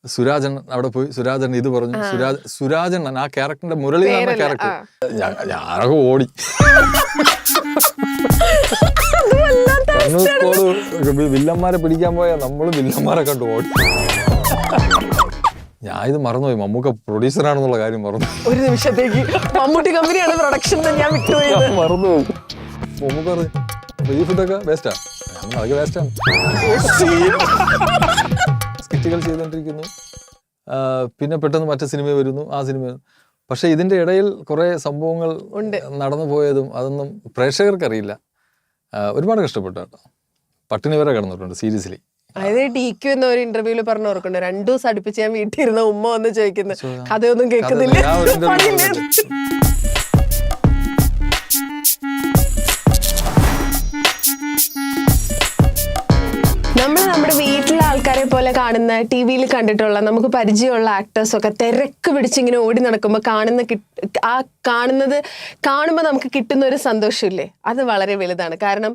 സുരാജണ്ണൻ അവിടെ പോയി സുരാജണ്ണൻ ഇത് പറഞ്ഞു. സുരാജണ്ണൻ ആ ക്യാരക്ടറിന്റെ മുരളി എന്ന ക്യാരക്ടർ ഞാനൊക്കെ ഓടി. വില്ലന്മാരെ പിടിക്കാൻ പോയാൽ നമ്മളും വില്ലന്മാരെ കണ്ട് ഓടി. ഞാൻ ഇത് മറന്നുപോയി, മമ്മൂക്ക പ്രൊഡ്യൂസറാണെന്നുള്ള കാര്യം മറന്നു. ഒരു നിമിഷത്തേക്ക് മമ്മൂട്ടി കമ്പനിയാണ് പ്രൊഡക്ഷൻ ഞാൻ വിട്ടുപോയത്, മറന്നുപോയി. മമ്മൂക്ക ഈ ഫുഡൊക്കെ വേസ്റ്റാ, അതൊക്കെ വേസ്റ്റാണ്. സ്കിറ്റുകൾ ചെയ്തുകൊണ്ടിരിക്കുന്നു, പിന്നെ പെട്ടെന്ന് മറ്റേ സിനിമ വരുന്നു, ആ സിനിമ. പക്ഷെ ഇതിന്റെ ഇടയിൽ കുറെ സംഭവങ്ങൾ നടന്നു പോയതും അതൊന്നും പ്രേക്ഷകർക്കറിയില്ല. ഒരുപാട് കഷ്ടപ്പെട്ടു കേട്ടോ, പട്ടിണി വരെ കിടന്നിട്ടുണ്ട് സീരിയസ്ലി. അതായത് DQ എന്ന ഒരു ഇന്റർവ്യൂല് പറഞ്ഞു ഓർക്കുന്നുണ്ട്, 2 ദിവസം അടുപ്പിച്ച് ഞാൻ വീട്ടിലിരുന്ന ഉമ്മ വന്ന് ചോദിക്കുന്നത് കഥയൊന്നും കേൾക്കുന്നില്ല. നമ്മുടെ വീട്ടിലെ ആൾക്കാരെ പോലെ കാണുന്ന, TV-യിൽ കണ്ടിട്ടുള്ള, നമുക്ക് പരിചയമുള്ള ആക്ടേഴ്സൊക്കെ തിരക്ക് പിടിച്ചിങ്ങനെ ഓടി നടക്കുമ്പോൾ കാണുന്നത് കാണുമ്പോൾ നമുക്ക് കിട്ടുന്ന ഒരു സന്തോഷമില്ലേ, അത് വളരെ വലുതാണ്. കാരണം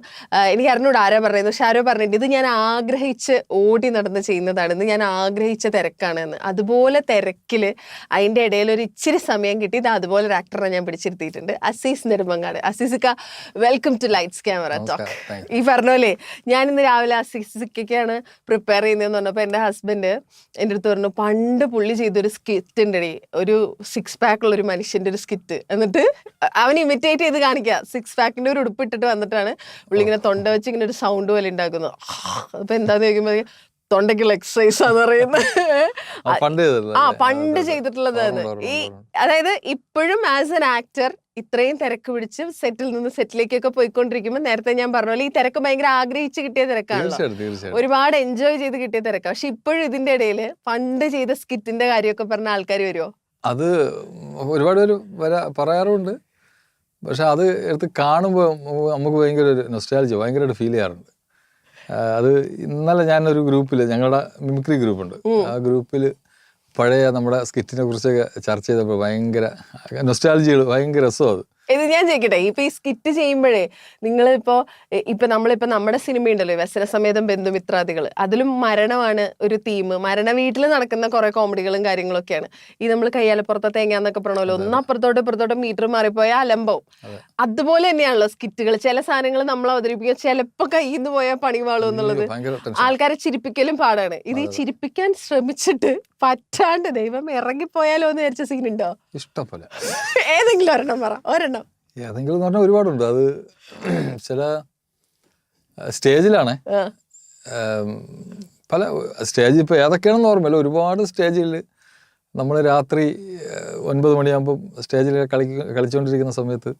എനിക്ക് അറിഞ്ഞൂടെ ആരാ പറയുന്നത്, പക്ഷെ ആരോ പറഞ്ഞിട്ട് ഇത് ഞാൻ ആഗ്രഹിച്ച് ഓടി നടന്ന് ചെയ്യുന്നതാണെന്ന്, ഞാൻ ആഗ്രഹിച്ച തിരക്കാണെന്ന്. അതുപോലെ തിരക്കിൽ അതിൻ്റെ ഇടയിൽ ഒരു ഇച്ചിരി സമയം കിട്ടി, ഇത് അതുപോലെ ഒരു ആക്ടറെ ഞാൻ പിടിച്ചിരുത്തിയിട്ടുണ്ട്, അസീസ് നെടുമങ്ങാട്. അസീസിക്ക, welcome to lights camera talk. ഈ പറഞ്ഞ പോലെ ഞാൻ ഇന്ന് രാവിലെ അസീസിക്കാണ് പ്രിപ്പയർ ചെയ്യുന്നതെന്ന് പറഞ്ഞപ്പോൾ എൻ്റെ ഹസ്ബൻഡ് എൻ്റെ അടുത്ത് പറഞ്ഞു, പണ്ട് പുള്ളി ചെയ്തൊരു സ്കിറ്റ് ഉണ്ടടി, ഒരു 6 പാക്ക് ഉള്ള ഒരു മനുഷ്യൻ്റെ ഒരു സ്കിറ്റ്. എന്നിട്ട് അവൻ ഇമിറ്റേറ്റ് ചെയ്ത് കാണിക്കുക, 6 പാക്കിൻ്റെ ഒരു ഉടുപ്പിട്ടിട്ട് വന്നിട്ടാണ് പുള്ളി ഇങ്ങനെ തൊണ്ട വെച്ച് ഇങ്ങനെ ഒരു സൗണ്ട് പോലെ ഉണ്ടാക്കുന്നത്. അപ്പൊ എന്താന്ന് ചോദിക്കുമ്പോൾ തൊണ്ടയ്ക്കുള്ള എക്സസൈസ് ആന്ന് പറയുന്നത്. പണ്ട് ചെയ്തിട്ടുള്ളത്. ഈ അതായത് ഇപ്പോഴും ആസ് എൻ ആക്ടർ ഇത്രയും തിരക്ക് പിടിച്ച് സെറ്റിൽ നിന്ന് സെറ്റിലേക്കൊക്കെ പോയിക്കൊണ്ടിരിക്കുമ്പോൾ, നേരത്തെ ഞാൻ പറഞ്ഞ പോലെ ഈ തിരക്ക് ഭയങ്കര ആഗ്രഹിച്ച് കിട്ടിയ തിരക്കാണല്ലോ, ഒരുപാട് എൻജോയ് ചെയ്ത് കിട്ടിയ തിരക്കാണ്. പക്ഷെ ഇപ്പോഴും ഇതിന്റെ ഇടയിൽ പണ്ട് ചെയ്ത സ്കിറ്റിന്റെ കാര്യമൊക്കെ പറഞ്ഞ ആൾക്കാർ വരുമോ? അത് ഒരുപാട് പേര് പറയാറുണ്ട്. പക്ഷെ അത് എടുത്ത് കാണുമ്പോൾ നമുക്ക് ഭയങ്കര ഒരു നൊസ്റ്റാൾജിയ, ഭയങ്കരമായിട്ട് ഫീൽ ചെയ്യാറുണ്ട്. അത് ഇന്നലെ ഞാനൊരു ഗ്രൂപ്പിൽ, ഞങ്ങളുടെ മിമിക്രി ഗ്രൂപ്പുണ്ട്, ആ ഗ്രൂപ്പിൽ പഴയ നമ്മുടെ സ്കിറ്റിനെ കുറിച്ചൊക്കെ ചർച്ച ചെയ്തപ്പോൾ ഭയങ്കര നൊസ്റ്റാൾജികൾ, ഭയങ്കര രസമാണ് അത്. ഇത് ഞാൻ ചോദിക്കട്ടെ, ഇപ്പൊ ഈ സ്കിറ്റ് ചെയ്യുമ്പോഴേ നമ്മളിപ്പോ നമ്മുടെ സിനിമ ഉണ്ടല്ലോ, വ്യസനസമേതം ബന്ധുമിത്രാദികൾ, അതിലും മരണമാണ് ഒരു തീം. മരണ വീട്ടിൽ നടക്കുന്ന കുറെ കോമഡികളും കാര്യങ്ങളൊക്കെയാണ്. ഈ നമ്മൾ കയ്യാലപ്പുറത്തെ തേങ്ങാന്നൊക്കെ പറഞ്ഞല്ലോ, ഒന്നപ്പുറത്തോട്ട് ഇപ്പുറത്തോട്ട് മീറ്റർ മാറിപ്പോയാൽ അലമ്പവും. അതുപോലെ തന്നെയാണല്ലോ സ്കിറ്റുകൾ. ചില സാധനങ്ങൾ നമ്മൾ അവതരിപ്പിക്കുക, ചിലപ്പോ കയ്യിൽ നിന്ന് പോയാൽ പണി വാളും എന്നുള്ളത്. ആൾക്കാരെ ചിരിപ്പിക്കലും പാടാണ്. ഇത് ഈ ചിരിപ്പിക്കാൻ ശ്രമിച്ചിട്ട് പറ്റാണ്ട് ദൈവം ഇറങ്ങിപ്പോയാലോ എന്ന് വിചാരിച്ച സീനുണ്ടോ? ഇഷ്ടംപോലെ. ഏതെങ്കിലും ഒരെണ്ണം പറ, ഒരെണ്ണം. ഏതെങ്കിലും എന്ന് പറഞ്ഞാൽ ഒരുപാടുണ്ട്. അത് ചില സ്റ്റേജിലാണ്, പല സ്റ്റേജ്, ഇപ്പോൾ ഏതൊക്കെയാണെന്ന് ഓർമ്മയില്ല. ഒരുപാട് സ്റ്റേജിൽ നമ്മൾ രാത്രി 9 മണിയാകുമ്പം സ്റ്റേജിൽ കളിച്ചുകൊണ്ടിരിക്കുന്ന സമയത്ത്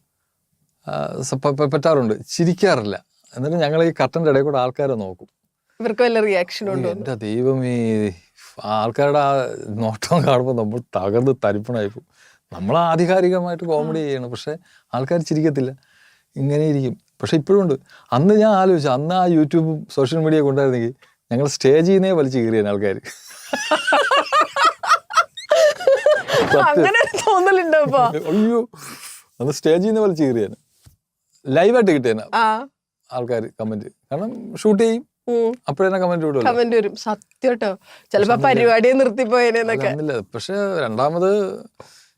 പറ്റാറുണ്ട്, ചിരിക്കാറില്ല. എന്നിട്ട് ഞങ്ങൾ ഈ കട്ടൻ്റെ ഇടയിൽ കൂടെ ആൾക്കാരെ നോക്കും, ഇവർക്ക് വല്ല റിയാക്ഷൻ ഉണ്ടോ. എൻ്റെ ദൈവമേ, ആൾക്കാരുടെ ആ നോട്ടം കാണുമ്പോൾ നമ്മൾ തകർന്ന് തരിപ്പണായിപ്പോവും. നമ്മൾ ആധികാരികമായിട്ട് കോമഡി ചെയ്യണം, പക്ഷെ ആൾക്കാർ ചിരിക്കത്തില്ല, ഇങ്ങനെ ഇരിക്കും. പക്ഷെ ഇപ്പോഴും ഉണ്ട്. അന്ന് ഞാൻ ആലോചിച്ചു, അന്ന് ആ യൂട്യൂബും സോഷ്യൽ മീഡിയ കൊണ്ടായിരുന്നെങ്കിൽ ഞങ്ങൾ സ്റ്റേജിൽ നിന്നേ വലിച്ചു കീറിയാണ് ആൾക്കാർ. അയ്യോ, അന്ന് സ്റ്റേജിൽ നിന്ന് വലിച്ചു കീറിയാണ്, ലൈവായിട്ട് കിട്ടിയാണ് ആൾക്കാർ കമന്റ്. കാരണം ഷൂട്ട് ചെയ്യും, അപ്പോഴേ കമന്റ് വരും. സത്യം, ചിലപ്പോ പരിപാടിയെ നിർത്തിപ്പോയേനൊക്കെ. പക്ഷെ രണ്ടാമത്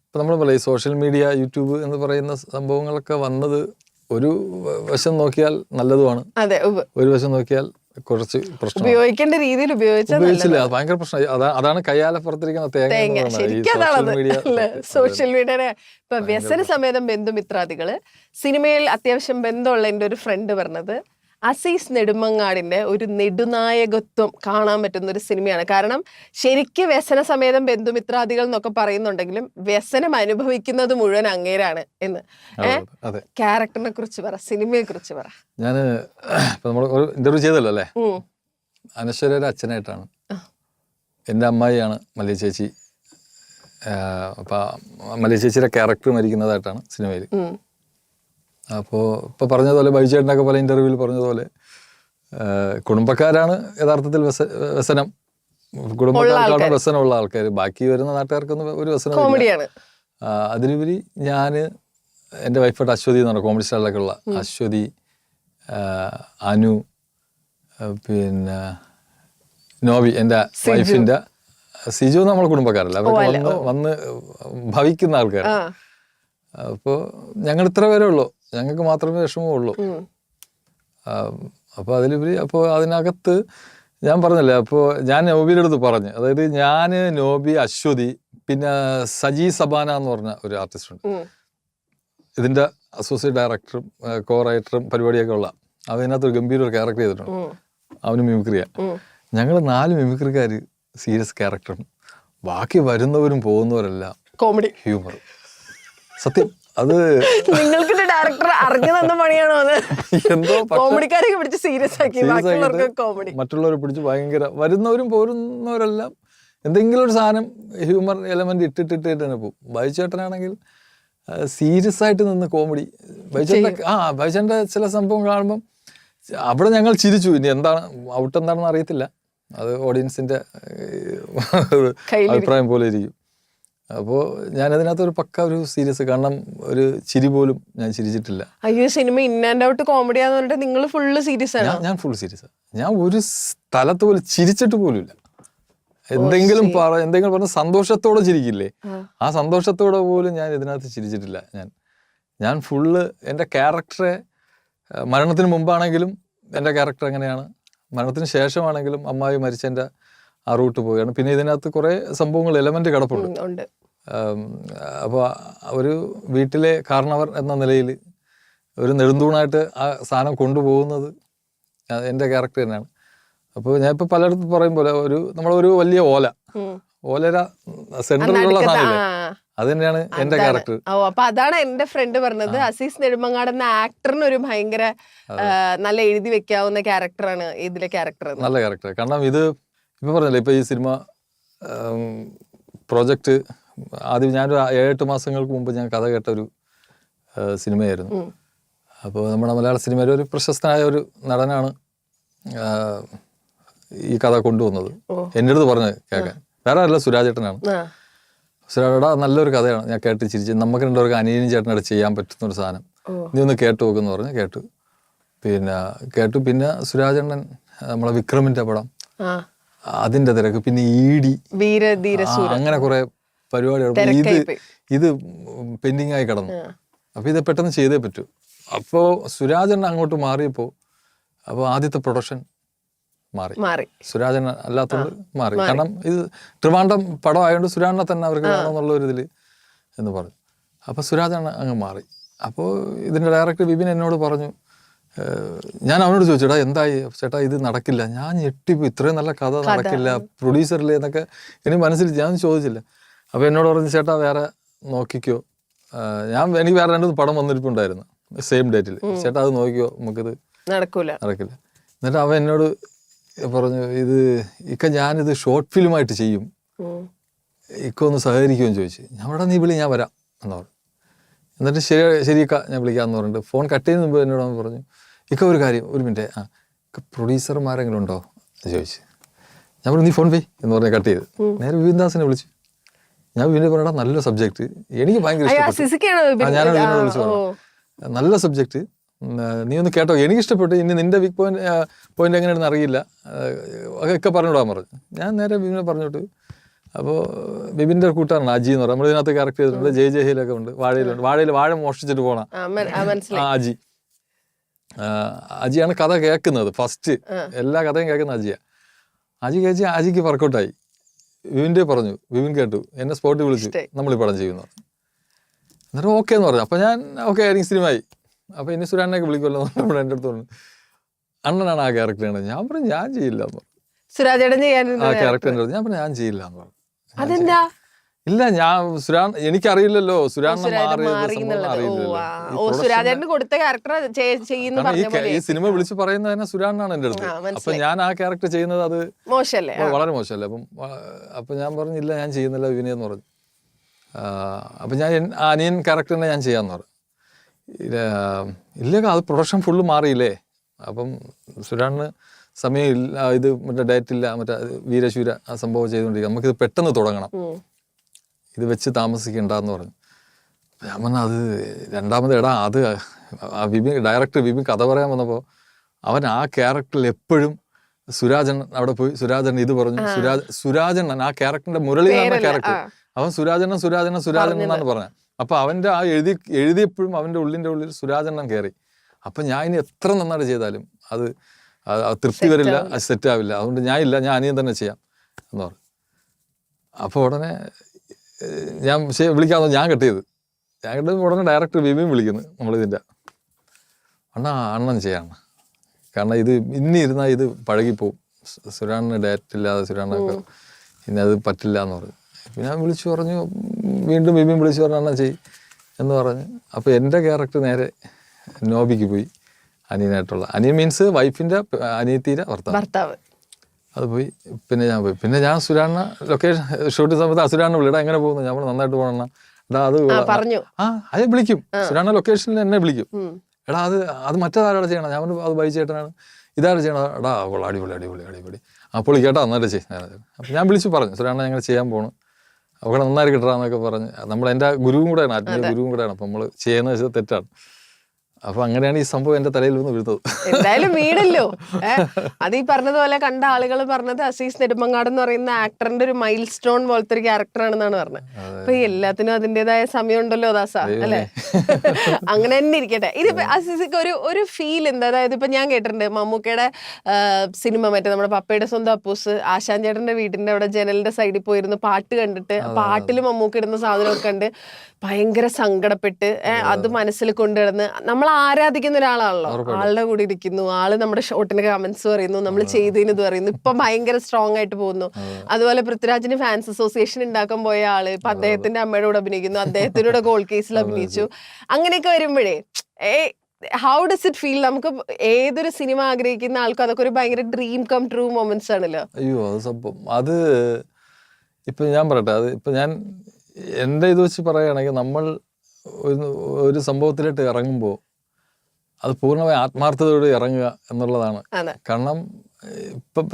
ഇപ്പൊ നമ്മൾ പറയും, സോഷ്യൽ മീഡിയ, യൂട്യൂബ് എന്ന് പറയുന്ന സംഭവങ്ങളൊക്കെ വന്നത് ഒരു വശം നോക്കിയാൽ നല്ലതുമാണ്, ഒരു വശം നോക്കിയാൽ കുറച്ച് പ്രശ്നം. ഉപയോഗിക്കേണ്ട രീതിയിൽ ഉപയോഗിച്ചില്ല, അത് ഭയങ്കര പ്രശ്നം. അതാണ് കയ്യാലപ്പുറത്തിരിക്കുന്ന തേങ്ങ. സോഷ്യൽ മീഡിയ ഇപ്പൊ വ്യസനസമേതം ബന്ധുമിത്രാദികള് സിനിമയിൽ അത്യാവശ്യം ബന്ധമുള്ള എൻ്റെ ഒരു ഫ്രണ്ട് പറഞ്ഞത്, അസീസ് നെടുമങ്ങാടിന്റെ ഒരു നെടുനായകത്വം കാണാൻ പറ്റുന്ന ഒരു സിനിമയാണ്. കാരണം ശരിക്കും വ്യസനസമേതം ബന്ധുമിത്രാദികൾ എന്നൊക്കെ പറയുന്നുണ്ടെങ്കിലും വ്യസനം അനുഭവിക്കുന്നത് മുഴുവൻ അങ്ങേരാണ് എന്ന്. ക്യാരക്ടറിനെ കുറിച്ച് പറ, സിനിമയെ കുറിച്ച് പറ. ഞാന് നമ്മൾ ഒരു ഇന്റർവ്യൂ ചെയ്തല്ലോ അല്ലേ, അനശ്വരയുടെ അച്ഛനായിട്ടാണ്. എൻ്റെ അമ്മായിയാണ് മല്ലിക ചേച്ചി. അപ്പൊ മല്ലിക ചേച്ചിയുടെ ക്യാരക്ടർ മരിക്കുന്നതായിട്ടാണ് സിനിമയിൽ. അപ്പോൾ ഇപ്പോൾ പറഞ്ഞതുപോലെ ബൈചേട്ടനൊക്കെ പല ഇൻ്റർവ്യൂവിൽ പറഞ്ഞതുപോലെ കുടുംബക്കാരാണ് യഥാർത്ഥത്തിൽ വ്യസനം, കുടുംബക്കാർക്കാണ് വ്യസനമുള്ള ആൾക്കാർ. ബാക്കി വരുന്ന നാട്ടുകാർക്കൊന്നും ഒരു വ്യസനമില്ല. അതിലുപരി ഞാൻ, എൻ്റെ വൈഫായിട്ട് അശ്വതി എന്ന് പറഞ്ഞ കോമഡി സ്റ്റാറിലൊക്കെ ഉള്ള അശ്വതി, അനു, പിന്നെ നോവി എൻ്റെ വൈഫിൻ്റെ സിജു നമ്മളെ കുടുംബക്കാരല്ല, അവർ വന്ന് ഭവിക്കുന്ന ആൾക്കാർ. അപ്പോൾ ഞങ്ങൾ ഇത്ര പേരേ ഉള്ളൂ, ഞങ്ങൾക്ക് മാത്രമേ വിഷമമുള്ളൂ. അപ്പോൾ അതിലുപരി അപ്പോൾ അതിനകത്ത് ഞാൻ പറഞ്ഞില്ലേ, അപ്പോൾ ഞാൻ നോബിയുടെ അടുത്ത് പറഞ്ഞു, അതായത് ഞാൻ, നോബി, അശ്വതി, പിന്നെ സജി സബാന എന്ന് പറഞ്ഞ ഒരു ആർട്ടിസ്റ്റ് ഉണ്ട്, ഇതിൻ്റെ അസോസിയേറ്റ് ഡയറക്ടറും കോ റൈറ്ററും പരിപാടിയൊക്കെ ഉള്ള. അതിനകത്ത് ഒരു ഗംഭീര ഒരു ക്യാരക്ടർ ചെയ്തിട്ടുണ്ട്, അവന് മിമിക്രിയാ. ഞങ്ങൾ 4 മിമിക്രിക്കാർ സീരിയസ് ക്യാരക്ടറും, ബാക്കി വരുന്നവരും പോകുന്നവരെല്ലാം കോമഡി ഹ്യൂമർ. സത്യം അത് നിങ്ങൾക്ക് ഡയറക്ടർ അറിഞ്ഞു തന്ന പണിയാണോ അത്? എന്തോ കോമഡിക്കാരൊക്കെ പിടിച്ച് സീരിയസ് ആക്കി കോമഡി, മറ്റുള്ളവരെ പിടിച്ച് ഭയങ്കര, വരുന്നവരും പോരുന്നവരെല്ലാം എന്തെങ്കിലും ഒരു സാധനം ഹ്യൂമർ എലമെന്റ് ഇട്ടിട്ട് തന്നെ പോകും. ബൈചേട്ടനാണെങ്കിൽ സീരിയസ് ആയിട്ട് നിന്ന് കോമഡി. ബൈചേട്ടൻ്റെ ചില സംഭവം കാണുമ്പം അവിടെ ഞങ്ങൾ ചിരിച്ചു. ഇനി എന്താണ് ഔട്ട് എന്താണെന്ന് അറിയത്തില്ല, അത് ഓഡിയൻസിന്റെ അഭിപ്രായം പോലെ ഇരിക്കും. അപ്പോൾ ഞാനതിനകത്ത് ഒരു പക്ക ഒരു സീരിയസ്, കാരണം ഒരു ചിരി പോലും ഞാൻ ചിരിച്ചിട്ടില്ല. അയ്യോ, സിനിമ ഇൻ ആൻഡ് ഔട്ട് കോമഡിയാന്ന് പറഞ്ഞിട്ട് നിങ്ങൾ ഫുള്ള് സീരിയസ് ആണ്? ഞാൻ ഫുൾ സീരിയസ്. ഞാൻ ഒരു സ്ഥലത്ത് പോലും ചിരിച്ചിട്ട് പോലും ഇല്ല. എന്തെങ്കിലും പറഞ്ഞ് സന്തോഷത്തോടെ ചിരിക്കില്ലേ, ആ സന്തോഷത്തോടെ പോലും ഞാൻ ഇതിനകത്ത് ചിരിച്ചിട്ടില്ല. ഞാൻ ഫുള്ള് എൻ്റെ ക്യാരക്ടറെ, മരണത്തിന് മുമ്പാണെങ്കിലും എൻ്റെ ക്യാരക്ടർ എങ്ങനെയാണ്, മരണത്തിന് ശേഷമാണെങ്കിലും അമ്മായി മരിച്ചതിൻ്റെ ആ റൂട്ട് പോവുകയാണ്. പിന്നെ ഇതിനകത്ത് കുറേ സംഭവങ്ങൾ എലമെന്റ് കിടപ്പുണ്ട്. അപ്പോൾ ഒരു വീട്ടിലെ കാരണവർ എന്ന നിലയിൽ ഒരു നെടുന്തൂണായിട്ട് ആ സാധനം കൊണ്ടുപോകുന്നത് എൻ്റെ ക്യാരക്ടർ തന്നെയാണ്. അപ്പോൾ ഞാൻ ഇപ്പോൾ പലയിടത്തും പറയും പോലെ നമ്മളൊരു വലിയ ഓലര സെന്ററിലുള്ള സാധനമില്ലേ, അത് തന്നെയാണ് എന്റെ ക്യാരക്ടർ. അപ്പൊ അതാണ് എന്റെ ഫ്രണ്ട് പറഞ്ഞത്, അസീസ് നെടുമങ്ങാട് എന്ന ആക്ടറിന് ഒരു ഭയങ്കര നല്ല എഴുതി വെക്കാവുന്ന ക്യാരക്ടറാണ് ഇതിലെ ക്യാരക്ടർ. നല്ല ക്യാരക്ടർ. കാരണം ഇത് ഇപ്പൊ പറഞ്ഞല്ലേ, ഇപ്പൊ ഈ സിനിമ പ്രോജക്റ്റ് ആദ്യം ഞാനൊരു 7-8 മാസങ്ങൾക്ക് മുമ്പ് ഞാൻ കഥ കേട്ട ഒരു സിനിമയായിരുന്നു. അപ്പോൾ നമ്മുടെ മലയാള സിനിമയിലെ ഒരു പ്രശസ്തനായ ഒരു നടനാണ് ഈ കഥ കൊണ്ടുവന്നത്. എൻ്റെ അടുത്ത് പറഞ്ഞ് കേൾക്കാൻ, വേറെ അല്ല, സുരാജേട്ടനാണ്. സുരാജേട്ടാ നല്ലൊരു കഥയാണ്, ഞാൻ കേട്ട് ചിരിച്ച്, നമുക്ക് രണ്ടുപേർക്ക് അനിയനും ചേട്ടനായിട്ട് ചെയ്യാൻ പറ്റുന്ന ഒരു സാധനം, നീ ഒന്ന് കേട്ടു നോക്കെന്ന് പറഞ്ഞ് കേട്ടു. പിന്നെ സുരാജേട്ടൻ നമ്മളെ വിക്രമിന്റെ പടം, അതിന്റെ തിരക്ക്, പിന്നെ അങ്ങനെ കുറെ പരിപാടികൾ, ഇത് പെൻഡിങ് ആയി കിടന്നു. അപ്പൊ ഇത് പെട്ടെന്ന് ചെയ്തേ പറ്റൂ. അപ്പോ സുരാജൻ അങ്ങോട്ട് മാറിയപ്പോ, അപ്പോൾ ആദ്യത്തെ പ്രൊഡക്ഷൻ മാറി, സുരാജൻ അല്ലാത്തത് മാറി. കാരണം ഇത് ട്രിവാൻഡ്രം പടം ആയതുകൊണ്ട് സുരാജനെ തന്നെ അവർക്ക് വേണമെന്നുള്ള ഒരു ഇതിൽ എന്ന് പറഞ്ഞു. അപ്പൊ സുരാജൻ അങ്ങ് മാറി. അപ്പോൾ ഇതിന്റെ ഡയറക്ടർ വിപിൻ എന്നോട് പറഞ്ഞു, ഞാൻ അവനോട് ചോദിച്ചേട്ടാ എന്തായി ചേട്ടാ, ഇത് നടക്കില്ല. ഞാൻ ഞെട്ടിപ്പോയി, ഇത്രയും നല്ല കഥ നടക്കില്ല, പ്രൊഡ്യൂസറില്ലേ എന്നൊക്കെ എനിക്ക് മനസ്സിൽ, ഞാൻ ചോദിച്ചില്ല. അപ്പൊ എന്നോട് പറഞ്ഞു, ചേട്ടാ വേറെ നോക്കിക്കോ, എനിക്ക് വേറെ 2 പടം വന്നിട്ടുണ്ടായിരുന്നു സെയിം ഡേറ്റിൽ, ചേട്ടാ അത് നോക്കിക്കോ, നമുക്കിത് നടക്കില്ല. എന്നിട്ട് അവൻ എന്നോട് പറഞ്ഞു, ഞാനിത് ഷോർട്ട് ഫിലിമായിട്ട് ചെയ്യും, ഒന്ന് സഹകരിക്കുമെന്ന് ചോദിച്ചു. ഞാൻ നീ ഞാൻ വരാം എന്ന് പറഞ്ഞു. എന്നിട്ട് ശരിക്ക ഞാൻ വിളിക്കാമെന്ന് പറഞ്ഞിട്ട് ഫോൺ കട്ട് ചെയ്യുന്ന മുമ്പ് എന്നോട് പറഞ്ഞു, ഒരു കാര്യം, ഒരു മിനിറ്റ്, പ്രൊഡ്യൂസർമാരെങ്കിലും ഉണ്ടോ എന്ന് ചോദിച്ചു. ഞാൻ പറഞ്ഞു, നീ ഫോൺ പേ എന്ന് പറഞ്ഞ് കട്ട് ചെയ്ത് നേരെ വിപിൻദാസിനെ വിളിച്ചു. ഞാൻ വിപിനെ പറഞ്ഞാ നല്ല സബ്ജക്റ്റ്, എനിക്ക് ഭയങ്കര ഇഷ്ടപ്പെട്ടു. ഞാൻ വിപിനോട് വിളിച്ചു പറഞ്ഞു, നല്ല സബ്ജക്റ്റ്, നീ ഒന്ന് കേട്ടോ, എനിക്ക് ഇഷ്ടപ്പെട്ടു. ഇനി നിന്റെ വീക്ക് പോയിന്റ് എങ്ങനെയാണെന്ന് അറിയില്ല, ഒക്കെ പറഞ്ഞിടാൻ പറഞ്ഞു. ഞാൻ നേരെ വിപിനെ പറഞ്ഞിട്ട്, അപ്പോൾ ബിബിന്റെ കൂട്ടാണ് അജി എന്ന് പറയുന്നത്, നമ്മൾ ഇതിനകത്ത് ക്യാരക്ടർ ചെയ്തിട്ടുണ്ട്. ജയിലൊക്കെ ഉണ്ട്, വാഴ മോഷ്ടിച്ചിട്ട് പോണ അജിയാണ് കഥ കേൾക്കുന്നത്. ഫസ്റ്റ് എല്ലാ കഥയും കേൾക്കുന്ന അജിക്ക് വർക്കൗട്ടായി. വിപിൻ്റെ പറഞ്ഞു, വിപിൻ കേട്ടു, എന്നെ സ്പോട്ടിൽ വിളിച്ചു, നമ്മൾ ഈ പടം ചെയ്യുന്നു. എന്നിട്ട് ഓക്കെ എന്ന് പറഞ്ഞു. അപ്പൊ ഞാൻ ഓക്കെ ആയിരിക്കും, സിനിമയായി. അപ്പൊ ഇനി സുരാനൊക്കെ വിളിക്കുമല്ലോ നമ്മുടെ എൻ്റെ അടുത്ത് പറഞ്ഞു, അണ്ണനാണ് ആ ക്യാരക്ടറാണ്. ഞാൻ പറഞ്ഞു ഞാൻ ചെയ്യില്ല എന്ന് പറഞ്ഞു. ആ ക്യാരക്ടറിന്റെ ഞാൻ പറഞ്ഞു ഞാൻ ചെയ്യില്ല എന്ന് പറഞ്ഞു. അതെന്താ? ഇല്ല, എനിക്കറിയില്ലല്ലോ ഈ സിനിമ വിളിച്ച് പറയുന്നത് തന്നെ സുരാനാണ് എൻ്റെ അടുത്ത്. അപ്പൊ ഞാൻ ആ ക്യാരക്ടർ ചെയ്യുന്നത് അത് വളരെ മോശമല്ലേ. അപ്പൊ ഞാൻ പറഞ്ഞില്ല, ഞാൻ ചെയ്യുന്നില്ല വിനയെന്ന് പറഞ്ഞു. അപ്പൊ ഞാൻ അനിയൻ ക്യാരക്ടറിനെ ഞാൻ ചെയ്യാന്ന് പറഞ്ഞു. ഇല്ല, അത് പ്രൊഡക്ഷൻ ഫുള്ള് മാറിയില്ലേ. അപ്പം സുരാണിന് സമയമില്ല, ഇത് മറ്റേ ഡേറ്റ് ഇല്ല, മറ്റേ വീരശൂര ആ സംഭവം ചെയ്തുകൊണ്ടിരിക്കുക, നമുക്കിത് പെട്ടെന്ന് തുടങ്ങണം, ഇത് വെച്ച് താമസിക്കണ്ടെന്ന് പറഞ്ഞു. ഞാൻ പറഞ്ഞാൽ അത് രണ്ടാമത് അത് ഡയറക്ടർ വിപിൻ കഥ പറയാൻ വന്നപ്പോൾ അവൻ ആ ക്യാരക്ടറിൽ എപ്പോഴും സുരാജണ്ണൻ അവിടെ പോയി സുരാജണ്ണൻ ഇത് പറഞ്ഞു. സുരാജണ്ണൻ ആ ക്യാരക്ടറിന്റെ മുരളി എന്ന ക്യാരക്ടർ അവൻ സുരാജണ്ണൻ എന്നാണ് പറഞ്ഞത്. അപ്പൊ അവന്റെ ആ എഴുതിയപ്പോഴും അവന്റെ ഉള്ളിൽ സുരാജണ്ണൻ കയറി. അപ്പൊ ഞാൻ ഇനി എത്ര നന്നായിട്ട് ചെയ്താലും അത് തൃപ്തി വരില്ല, അത് സെറ്റ് ആവില്ല. അതുകൊണ്ട് ഞാൻ അനിയൻ തന്നെ ചെയ്യാം എന്ന് പറഞ്ഞു. അപ്പോൾ ഉടനെ ഞാൻ വിളിക്കാമെന്ന് ഞാൻ കെട്ടിയത് ഉടനെ ഡയറക്ടർ ബിബിയും വിളിക്കുന്നു നമ്മളിതിൻ്റെ അണ്ണൻ ചെയ്യാണ്. കാരണം ഇത് ഇനി ഇരുന്നാൽ ഇത് പഴകിപ്പോവും, സുരാണിന് ഡയറക്റ്റ് ഇല്ലാതെ സുരാണൊക്കെ ഇനി അത് പറ്റില്ല എന്ന് പറഞ്ഞു. പിന്നെ ഞാൻ വിളിച്ചു പറഞ്ഞു, വീണ്ടും ബിബിയും വിളിച്ചു പറഞ്ഞു അണ്ണൻ ചെയ്യും എന്ന് പറഞ്ഞ്. അപ്പോൾ എൻ്റെ ക്യാരക്ടർ നേരെ നോബിക്ക് പോയി, അനിയനായിട്ടുള്ള. അനിയൻ മീൻസ് വൈഫിൻ്റെ അനിയത്തീരെ ഭർത്താവ്. അത് പോയി. പിന്നെ ഞാൻ പോയി. പിന്നെ ഞാൻ സുരാണ ലൊക്കേഷൻ ഷൂട്ടിംഗ് സമയത്ത് സുരാണ വിളിടാ എങ്ങനെ പോകുന്നു, ഞാൻ നന്നായിട്ട് പോകണം എടാ അത് അത് വിളിക്കും. സുരാണ ലൊക്കേഷനിൽ എന്നെ വിളിക്കും. എടാ അത് മറ്റേതാരാടെ ചെയ്യണം, ഞാൻ അത് ബൈച്ചേട്ടനാണ്, ഇതാരും ചെയ്യണം. എടാ അടിപൊളി അപ്പോൾ കേട്ടോ നന്നായിട്ട് ചെയ്യും. അപ്പം ഞാൻ വിളിച്ചു പറഞ്ഞു സുരാണ ഞങ്ങൾ ചെയ്യാൻ പോകണം, അവിടെ നന്നായിട്ട് കിട്ടണമെന്നൊക്കെ പറഞ്ഞ്. എൻ്റെ ഗുരുവും കൂടെയാണ്, ആത്മീയ ഗുരുവും കൂടെയാണ്. അപ്പം നമ്മൾ ചെയ്യുന്നത് വെച്ചാൽ തെറ്റാണ്. അപ്പൊ അങ്ങനെയാണ് ഈ സംഭവം എന്റെ തലയിൽ വന്ന് വീഴുന്നത്. എന്തായാലും വീടല്ലോ. അത് ഈ പറഞ്ഞതുപോലെ കണ്ട ആളുകൾ പറഞ്ഞത് അസീസ് നെടുമങ്ങാട് എന്ന് പറയുന്ന ആക്ടറിന്റെ ഒരു മൈൽ സ്റ്റോൺ പോലത്തെ ഒരു ക്യാരക്ടർ ആണെന്നാണ് പറഞ്ഞത്. അപ്പൊ എല്ലാത്തിനും അതിന്റേതായ സമയം ഉണ്ടല്ലോ ദാസ, അല്ലെ? അങ്ങനെ തന്നെ ഇരിക്കട്ടെ. ഇത് അസീസിക്ക് ഒരു ഫീൽ എന്താ? അതായത് ഇപ്പൊ ഞാൻ കേട്ടിട്ടുണ്ട് മമ്മൂക്കയുടെ സിനിമ, മറ്റേ നമ്മുടെ പപ്പയുടെ സ്വന്തം അപ്പൂസ്, ആശാൻ ചേട്ടന്റെ വീടിന്റെ അവിടെ ജനലിന്റെ സൈഡിൽ പോയിരുന്നു പാട്ട് കണ്ടിട്ട് പാട്ടിൽ മമ്മൂക്ക ഇടുന്ന സാധനമൊക്കെ കണ്ട് ഭയങ്കര സങ്കടപ്പെട്ട് അത് മനസ്സിൽ കൊണ്ടുവന്ന് നമ്മൾ ആരാധിക്കുന്ന ഒരാളാണല്ലോ. ആളുടെ കൂടെ ഇരിക്കുന്നു, ആള് നമ്മുടെ ഷോട്ടിന് കമന്റ്സ് പറയുന്നു, നമ്മൾ ചെയ്തതിന് ഇത് പറയുന്നു, ഇപ്പൊ ഭയങ്കര സ്ട്രോങ് ആയിട്ട് പോകുന്നു. അതുപോലെ പൃഥ്വിരാജിന് ഫാൻസ് അസോസിയേഷൻ ഉണ്ടാക്കാൻ പോയ ആള് ഇപ്പൊ അദ്ദേഹത്തിന്റെ അമ്മയുടെ കൂടെ അഭിനയിക്കുന്നു, അദ്ദേഹത്തിനൂടെ ഗോൾ കേസിൽ അഭിനയിച്ചു. അങ്ങനെയൊക്കെ വരുമ്പോഴേ ഹൗ ഡസ് ഇറ്റ് ഫീൽ? നമുക്ക് ഏതൊരു സിനിമ ആഗ്രഹിക്കുന്ന ആൾക്കും അതൊക്കെ ഒരു ഭയങ്കര ഡ്രീം കം ട്രൂ മൊമെന്റ്സ് ആണല്ലോ. അയ്യോ അത് സംഭവം അത് ഇപ്പൊ ഞാൻ പറയട്ടെ, അത് ഇപ്പൊ ഞാൻ എൻ്റെ ഇത് വെച്ച് പറയുകയാണെങ്കിൽ നമ്മൾ ഒരു സംഭവത്തിലോട്ട് ഇറങ്ങുമ്പോൾ അത് പൂർണ്ണമായി ആത്മാർത്ഥതയോടെ ഇറങ്ങുക എന്നുള്ളതാണ്. കാരണം ഇപ്പം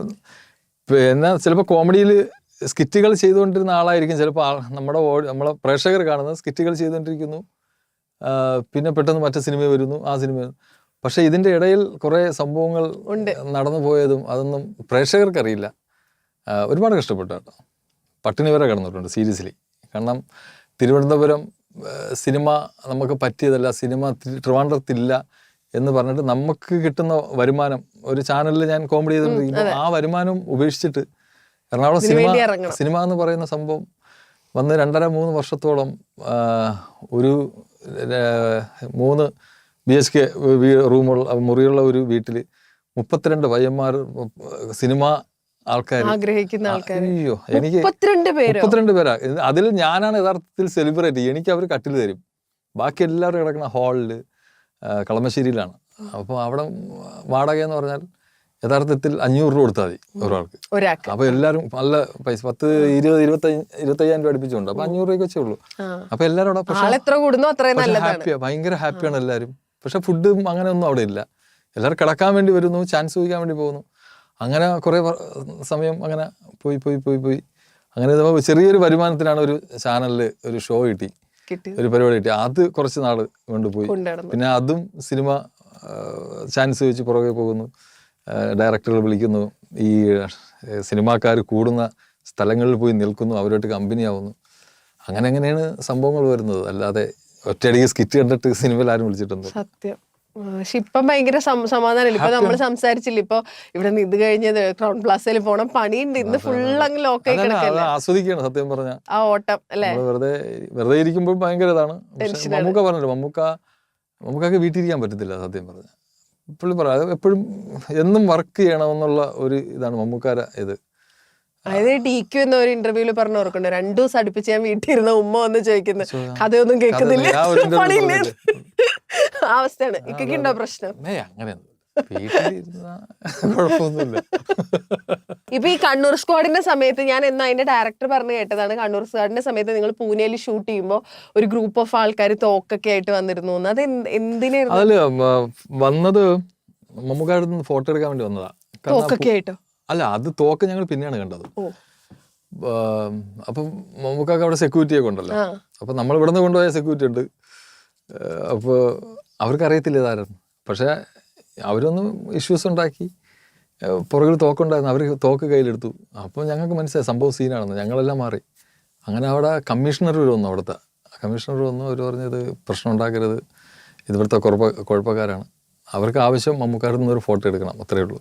എന്നാ ചിലപ്പോൾ കോമഡിയിൽ സ്കിറ്റുകൾ ചെയ്തുകൊണ്ടിരുന്ന ആളായിരിക്കും ചിലപ്പോൾ നമ്മളെ പ്രേക്ഷകർ കാണുന്നത് സ്കിറ്റുകൾ ചെയ്തുകൊണ്ടിരിക്കുന്നു, പിന്നെ പെട്ടെന്ന് മറ്റു സിനിമ വരുന്നു, ആ സിനിമ. പക്ഷെ ഇതിൻ്റെ ഇടയിൽ കുറേ സംഭവങ്ങൾ നടന്നു പോയതും അതൊന്നും പ്രേക്ഷകർക്കറിയില്ല. ഒരുപാട് കഷ്ടപ്പെട്ടു കേട്ടോ, പട്ടിണി വരെ കിടന്നിട്ടുണ്ട് സീരിയസ്ലി. കാരണം തിരുവനന്തപുരം സിനിമ നമുക്ക് പറ്റിയതല്ല, സിനിമ ട്രിവാൻഡ്രത്തില്ല എന്ന് പറഞ്ഞിട്ട് നമുക്ക് കിട്ടുന്ന വരുമാനം, ഒരു ചാനലിൽ ഞാൻ കോമഡി ചെയ്തുകൊണ്ടിരിക്കുമ്പോൾ ആ വരുമാനം ഉപേക്ഷിച്ചിട്ട് എറണാകുളം സിനിമ എന്ന് പറയുന്ന സംഭവം വന്ന് 2.5-3 വർഷത്തോളം ഒരു 3 BHK മുറിയുള്ള ഒരു വീട്ടിൽ 32 പയ്യന്മാർ സിനിമ ആൾക്കാർ ആഗ്രഹിക്കുന്ന ആൾക്കാർ. അയ്യോ എനിക്ക് 32 പേരാ. അതിൽ ഞാനാണ് യഥാർത്ഥത്തിൽ സെലിബ്രേറ്റ്. എനിക്ക് അവർ കട്ടിൽ തരും, ബാക്കി എല്ലാവരും കിടക്കുന്ന ഹാളില് കളമശ്ശേരിയിലാണ്. അപ്പോൾ അവിടെ വാടക എന്ന് പറഞ്ഞാൽ യഥാർത്ഥത്തിൽ 500 രൂപ കൊടുത്താൽ മതി ഒരാൾക്ക്. അപ്പൊ എല്ലാവരും നല്ല പൈസ 10, 20, 25,000 രൂപ അടുപ്പിച്ചുണ്ട്. അപ്പൊ 500 രൂപയ്ക്ക് വെച്ചേ ഉള്ളൂ. അപ്പൊ എല്ലാവരും ഹാപ്പിയാ, ഭയങ്കര ഹാപ്പിയാണ് എല്ലാവരും. പക്ഷെ ഫുഡും അങ്ങനെ ഒന്നും അവിടെ ഇല്ല. എല്ലാവരും കിടക്കാൻ വേണ്ടി വരുന്നു, ചാൻസ് ചോദിക്കാൻ വേണ്ടി പോകുന്നു. അങ്ങനെ കുറേ സമയം അങ്ങനെ പോയി അങ്ങനെ ചെറിയൊരു വരുമാനത്തിനാണ് ഒരു ചാനലിൽ ഒരു ഷോ കിട്ടി, ഒരു പരിപാടി കിട്ടി. അത് കുറച്ച് നാള് കൊണ്ടുപോയി. പിന്നെ അതും സിനിമ ചാൻസ് വെച്ച് പുറകെ പോകുന്നു, ഡയറക്ടറുകൾ വിളിക്കുന്നു, ഈ സിനിമാക്കാർ കൂടുന്ന സ്ഥലങ്ങളിൽ പോയി നിൽക്കുന്നു, അവരുമായിട്ട് കമ്പനി ആവുന്നു. അങ്ങനെയാണ് സംഭവങ്ങൾ വരുന്നത്. അല്ലാതെ ഒറ്റയടിക്ക് സ്കിറ്റ് കണ്ടിട്ട് സിനിമയിൽ ആരും വിളിച്ചിട്ടുണ്ട്. സത്യം. പക്ഷെ ഇപ്പം ഭയങ്കര സമാധാനമില്ല. ഇപ്പൊ നമ്മൾ സംസാരിച്ചില്ല, ഇപ്പൊ ഇവിടെ നിന്ന് ഇത് കഴിഞ്ഞത് ക്രൗൺ പ്ലാസയിൽ പോണം, പണിയുണ്ട്, ഇന്ന് ഫുൾ അങ്ങ് ലോക്കായി കിടക്കല്ലേ. ആസ്വദിക്കണം സത്യം പറഞ്ഞ ആ ഓട്ടം അല്ലേ. വെറുതെ ഇരിക്കുമ്പോൾ ഭയങ്കര ഇതാണ്. മമ്മൂക്ക പറഞ്ഞല്ലോ, മമ്മൂക്കൊക്കെ വീട്ടിലിരിക്കാൻ പറ്റത്തില്ല സത്യം പറഞ്ഞ. പുള്ളി പറയാം എപ്പോഴും എന്നും വർക്ക് ചെയ്യണമെന്നുള്ള ഒരു ഇതാണ് മമ്മൂക്കാര ഇത്. അതായത് DQ എന്ന ഒരു ഇന്റർവ്യൂല് പറഞ്ഞ ഓർക്കുന്നുണ്ട്, 2 ദിവസം അടുപ്പിച്ച് ഞാൻ വീട്ടിലിരുന്ന ഉമ്മ വന്ന് ചോദിക്കുന്നത് കഥയൊന്നും കേൾക്കുന്നില്ല, പണിയില്ലേ ആ അവസ്ഥയാണ്. ഇക്കുണ്ടോ പ്രശ്നം? ഇപ്പൊ ഈ കണ്ണൂർ സ്ക്വാഡിന്റെ സമയത്ത് ഞാൻ എന്നാ അതിന്റെ ഡയറക്ടർ പറഞ്ഞു കേട്ടതാണ്, കണ്ണൂർ സ്ക്വാഡിന്റെ സമയത്ത് നിങ്ങൾ പൂനെയിൽ ഷൂട്ട് ചെയ്യുമ്പോൾ ഒരു ഗ്രൂപ്പ് ഓഫ് ആൾക്കാർ തോക്കൊക്കെ ആയിട്ട് വന്നിരുന്നു. അത് എന്തിനായിരുന്നു? അതില് വന്നത് മമ്മൂക്കാരുടെ ഫോട്ടോ എടുക്കാൻ വേണ്ടി വന്നതാ. തോക്കൊക്കെ ആയിട്ടോ? അല്ല, അത് തോക്ക് ഞങ്ങൾ പിന്നെയാണ് കണ്ടത്. അപ്പം മമ്മൂക്കാക്ക് അവിടെ സെക്യൂരിറ്റി ഒക്കെ ഉണ്ടല്ലോ. അപ്പൊ നമ്മൾ ഇവിടെ നിന്ന് കൊണ്ടുപോയ സെക്യൂരിറ്റി ഉണ്ട്. അപ്പോൾ അവർക്ക് അറിയത്തില്ല ഇതായിരുന്നു. പക്ഷെ അവരൊന്നും ഇഷ്യൂസ് ഉണ്ടാക്കി, പുറകിൽ തോക്കുണ്ടായിരുന്നു, അവർ തോക്ക് കയ്യിലെടുത്തു. അപ്പോൾ ഞങ്ങൾക്ക് മനസ്സിലായി സംഭവം സീനാണെന്ന്. ഞങ്ങളെല്ലാം മാറി. അങ്ങനെ അവിടെ കമ്മീഷണർ വന്നു. അവിടുത്തെ കമ്മീഷണർ വന്നു. അവർ പറഞ്ഞത് പ്രശ്നം ഉണ്ടാക്കരുത്, ഇവിടുത്തെ കുഴപ്പക്കാരാണ്, അവർക്ക് ആവശ്യം മമ്മൂക്കാരുടെ നിന്ന് ഒരു ഫോട്ടോ എടുക്കണം, അത്രയേ ഉള്ളൂ.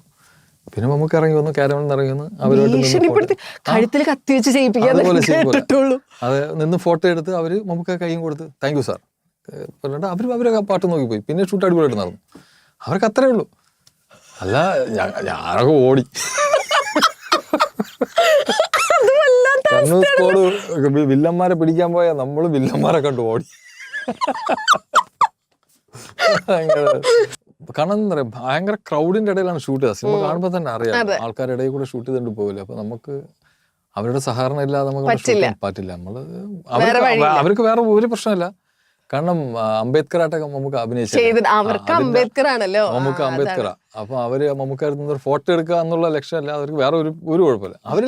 പിന്നെ മമ്മൂക്ക ഇറങ്ങി വന്നു, കാരവണിൽ നിന്ന് ഇറങ്ങി വന്നു, അവരോട്ട് അതെ നിന്ന് ഫോട്ടോ എടുത്ത് അവർ മമ്മൂക്ക കൈയും കൊടുത്ത് താങ്ക് യു സാർ പറഞ്ഞിട്ട് അവരെ പാട്ട് നോക്കി പോയി. പിന്നെ ഷൂട്ട് അടിപൊളിയായിട്ട് നടന്നു. അവർക്ക് അത്രേ ഉള്ളൂ. അല്ല ഞാനൊക്കെ ഓടി. കണ്ണൂർ സ്കോഡ് വില്ലന്മാരെ പിടിക്കാൻ പോയാൽ നമ്മൾ വില്ലന്മാരെ കണ്ടു ഓടി. കാരണം എന്താ പറയാ, ഭയങ്കര ക്രൗഡിന്റെ ഇടയിലാണ് ഷൂട്ട് ചെയ്തത്. സിനിമ കാണുമ്പോൾ തന്നെ അറിയാം ആൾക്കാരുടെ ഇടയിൽ കൂടെ ഷൂട്ട് ചെയ്തിട്ട് പോകില്ല. അപ്പൊ നമുക്ക് അവരുടെ സഹകരണം ഇല്ലാതെ നമുക്ക് പറ്റില്ല. നമ്മള് അവർക്ക് വേറെ ഒരു പ്രശ്നമില്ല. കാരണം അംബേദ്കറായിട്ടൊക്കെ നമുക്ക് അഭിനയിച്ചത് മമ്മൂക്ക അംബേദ്കറാ. അപ്പൊ അവര് മമ്മൂക്കാരുടെ ഫോട്ടോ എടുക്കുക എന്നുള്ള ലക്ഷ്യമല്ല, അവർക്ക് വേറെ ഒരു കുഴപ്പമില്ല. അവര്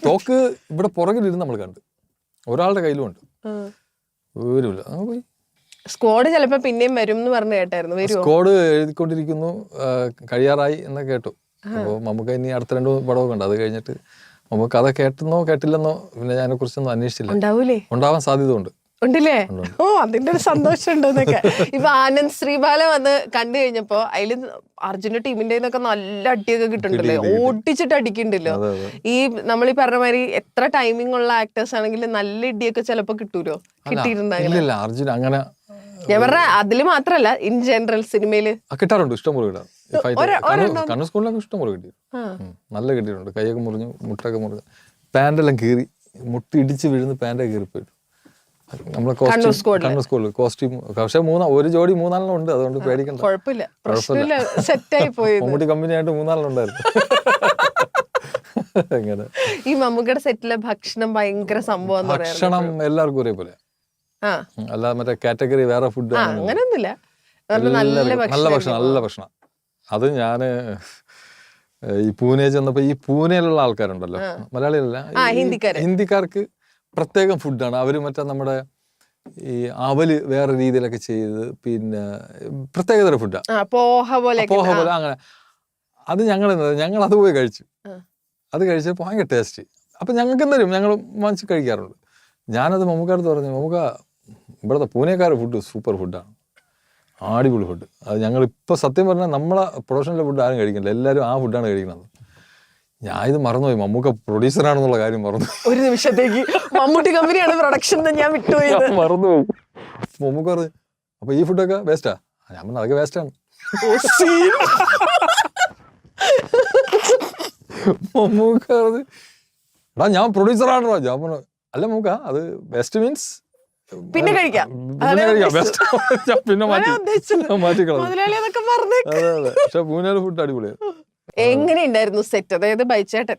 തോക്ക് ഇവിടെ പുറകിലിരുന്ന് നമ്മൾ കണ്ടു, ഒരാളുടെ കയ്യിലും ഉണ്ട്, ഒരുമില്ല. പോയി സ്ക്വാഡ് ചിലപ്പോ പിന്നെയും വരും എന്ന് പറഞ്ഞു കേട്ടായിരുന്നു. സ്ക്വാഡ് എഴുതിക്കൊണ്ടിരിക്കുന്നു, കഴിയാറായി എന്ന് കേട്ടു. അപ്പോൾ നമുക്ക് ഇനി അടുത്ത 2 പടമൊക്കെ ഉണ്ട്. അത് കഴിഞ്ഞിട്ട് നമുക്ക് കഥ കേട്ടെന്നോ കേട്ടില്ലെന്നോ പിന്നെ അതിനെ കുറിച്ചൊന്നും അന്വേഷിച്ചില്ല. ഉണ്ടാവാൻ സാധ്യത ഉണ്ട്. ഉണ്ടല്ലേ? ഓ, അതിന്റെ ഒരു സന്തോഷം ഉണ്ടെന്നൊക്കെ. ഇപ്പൊ ആനന്ദ് ശ്രീബാല വന്ന് കണ്ടു കഴിഞ്ഞപ്പോ അതില് അർജുന്റെ ടീമിന്റെ നല്ല അടിയൊക്കെ കിട്ടുന്നുണ്ടല്ലോ, ഓടിച്ചിട്ട് അടിക്കുന്നുണ്ടല്ലോ. ഈ നമ്മളീ പറഞ്ഞ മാതിരി എത്ര ടൈമിംഗ് ഉള്ള ആക്ടേഴ്സ് ആണെങ്കിലും നല്ല ഇടിയൊക്കെ ചിലപ്പോ കിട്ടൂലോ, കിട്ടിയിട്ടുണ്ടാകില്ല. അർജുൻ അങ്ങനെ ഞാൻ പറഞ്ഞ അതില് മാത്രല്ല, ഇൻ ജനറൽ സിനിമയില് കിട്ടാറുണ്ട്, ഇഷ്ടംപോലെ കിട്ടാറുണ്ട്. കണ്ണൂർ സ്കൂളിലൊക്കെ ഇഷ്ടംപോലെ കിട്ടി, നല്ല കിട്ടിയിട്ടുണ്ട്. കൈയൊക്കെ മുറിഞ്ഞു, മുട്ടൊക്കെ മുറിഞ്ഞു, പാൻറ്റെല്ലാം കീറി, മുട്ടി ഇടിച്ച് വീഴുന്ന പാൻറ്റൊക്കെ കീറിപ്പോയിട്ടു. നമ്മളെ കണ്ണൂർ സ്കൂളിൽ കോസ്റ്റ്യൂം പക്ഷെ ഒരു ജോഡി 3-4 ഉണ്ട്, അതുകൊണ്ട് പേടിക്കണ്ട, കുഴപ്പമില്ല. മമ്മൂട്ടി കമ്പനിയായിട്ട് 3-4 ഉണ്ടായിരുന്നു. അങ്ങനെ ഈ മമ്മൂക്കയുടെ സെറ്റിലെ ഭക്ഷണം ഭയങ്കര സംഭവം. ഭക്ഷണം എല്ലാവർക്കും ഒരേപോലെ, അല്ല മറ്റേ കാറ്റഗറി വേറെ ഫുഡ് അങ്ങനെയൊന്നുമില്ല. നല്ല ഭക്ഷണം. അത് ഞാന് ഈ പൂനെ ചെന്നപ്പോ ഈ പൂനെയിലുള്ള ആൾക്കാരുണ്ടല്ലോ, മലയാളികളല്ല, ഹിന്ദിക്കാർക്ക് പ്രത്യേകം ഫുഡാണ്. അവർ മറ്റേ നമ്മുടെ ഈ അവല് വേറെ രീതിയിലൊക്കെ ചെയ്ത്, പിന്നെ പ്രത്യേകതര ഫുഡാണ്, പോഹ പോലെ അങ്ങനെ. അത് ഞങ്ങൾ അത് പോയി കഴിച്ചു. അത് കഴിച്ചപ്പോൾ ഭയങ്കര ടേസ്റ്റ്. അപ്പം ഞങ്ങൾക്ക് തരും, ഞങ്ങൾ വാങ്ങിച്ച് കഴിക്കാറുണ്ട്. ഞാനത് മമ്മൂക്കാരത്ത് പറഞ്ഞു, മമ്മൂക്ക ഇവിടുത്തെ പൂനെക്കാരുടെ ഫുഡ് സൂപ്പർ ഫുഡാണ്, അടിപൊളി ഫുഡ്. അത് ഞങ്ങളിപ്പോൾ സത്യം പറഞ്ഞാൽ നമ്മളെ പ്രൊഡക്ഷനിലെ ഫുഡ് ആരും കഴിക്കുന്നില്ല, എല്ലാവരും ആ ഫുഡാണ് കഴിക്കുന്നത്. ഞാൻ ഇത് മറന്നുപോയി, മമ്മൂക്ക പ്രൊഡ്യൂസറാണെന്നുള്ള കാര്യം മറന്നു. ഒരു നിമിഷത്തേക്ക് മമ്മൂട്ടി കമ്പനിയാണ് പ്രൊഡക്ഷൻ ഞാൻ വിട്ടുപോയി, മറന്നുപോയി. മമ്മൂക്ക പറഞ്ഞു അപ്പൊ ഈ ഫുഡൊക്കെ വേസ്റ്റാ? ഞാൻ പറഞ്ഞു അതൊക്കെ വേസ്റ്റാണ്. മമ്മൂക്ക പറഞ്ഞു എടാ ഞാൻ പ്രൊഡ്യൂസറാണോ? ഞാൻ പറഞ്ഞു അല്ല മമ്മൂക്ക, അത് വേസ്റ്റ് മീൻസ് പിന്നെ കഴിക്കാം, പിന്നെ മാറ്റിക്കളഞ്ഞു. പക്ഷെ പൂനെയിലെ ഫുഡ് അടിപൊളിയാണ്. എങ്ങനെയുണ്ടായിരുന്നു സെറ്റ്? അതായത് ബൈച്ചേട്ടൻ,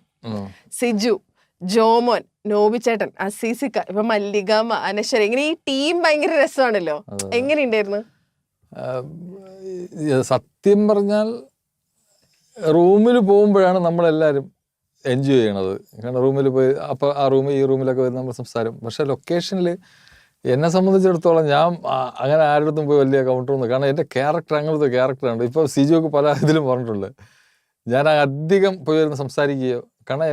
സിജു, ജോമോൻ, നോബിച്ചേട്ടൻ, അസീസിക്ക, ഇപ്പൊ മല്ലികാമ, അനശ്വര, ഇങ്ങനെ ഈ ടീം ഭയങ്കര രസമാണല്ലോ. എങ്ങനെയുണ്ടായിരുന്നു? സത്യം പറഞ്ഞാൽ റൂമിൽ പോകുമ്പോഴാണ് നമ്മളെല്ലാവരും എൻജോയ് ചെയ്യണത്. കാരണം റൂമിൽ പോയി അപ്പോൾ ആ റൂമിൽ ഈ റൂമിലൊക്കെ വരുന്ന നമ്മൾ സംസാരം. പക്ഷെ ലൊക്കേഷനിൽ എന്നെ സംബന്ധിച്ചിടത്തോളം ഞാൻ അങ്ങനെ ആരുടെടുത്തും പോയി വലിയ കൗണ്ടറൊന്നും, കാരണം എൻ്റെ ക്യാരക്ടർ അങ്ങനത്തെ ക്യാരക്ടറാണ്. ഇപ്പോൾ സിജുക്ക് പല ഇതിലും പറഞ്ഞിട്ടുണ്ട്, ഞാൻ അധികം പോയി വരുന്ന സംസാരിക്കുകയോ, കാരണം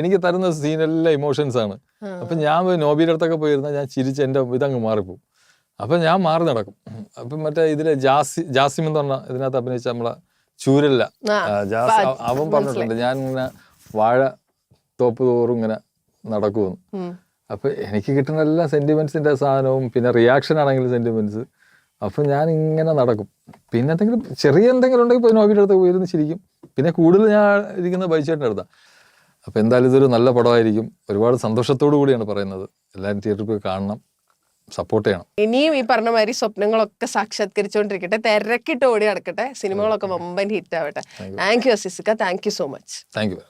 എനിക്ക് തരുന്ന സീനെല്ലാം ഇമോഷൻസാണ്. അപ്പം ഞാൻ പോയി നോബിയുടെ അടുത്തൊക്കെ പോയിരുന്നാൽ ഞാൻ ചിരിച്ച് എൻ്റെ ഇതങ്ങ് മാറിപ്പോവും. അപ്പം ഞാൻ മാറി നടക്കും. അപ്പം മറ്റേ ഇതിലെ ജാസിം എന്ന് പറഞ്ഞാൽ ഇതിനകത്ത് അഭിനയിച്ച നമ്മളെ ചൂരല്ല അവൻ പറഞ്ഞിട്ടുണ്ട് ഞാൻ ഇങ്ങനെ വാഴ തോപ്പ് തോറും ഇങ്ങനെ നടക്കുമെന്ന്. അപ്പം എനിക്ക് കിട്ടുന്ന എല്ലാ സെൻറ്റിമെൻസിൻ്റെ സാധനവും പിന്നെ റിയാക്ഷൻ ആണെങ്കിലും സെൻറ്റിമെൻറ്റ്സ്. അപ്പം ഞാൻ ഇങ്ങനെ നടക്കും. പിന്നെ എന്തെങ്കിലും ചെറിയ എന്തെങ്കിലും ഉണ്ടെങ്കിൽ ഇപ്പോൾ നോബിയുടെ അടുത്ത് പോയിരുന്ന് ചിരിക്കും. പിന്നെ കൂടുതൽ ഞാൻ ഇരിക്കുന്ന ബൈച്ചേട്ടൻ്റെ അടുത്താണ്. അപ്പോൾ എന്തായാലും ഇതൊരു നല്ല പടമായിരിക്കും. ഒരുപാട് സന്തോഷത്തോടു കൂടിയാണ് പറയുന്നത്. എല്ലാവരും തിയേറ്ററിൽ പോയി കാണണം, സപ്പോർട്ട് ചെയ്യണം. ഇനിയും ഈ പറഞ്ഞ മാതിരി സ്വപ്നങ്ങളൊക്കെ സാക്ഷാത്കരിച്ചുകൊണ്ടിരിക്കട്ടെ, തിരക്കിട്ട് ഓടി നടക്കട്ടെ, സിനിമകളൊക്കെ വമ്പൻ ഹിറ്റ് ആവട്ടെ. താങ്ക് യു അസീസിക്ക, thank you so much. Thank U.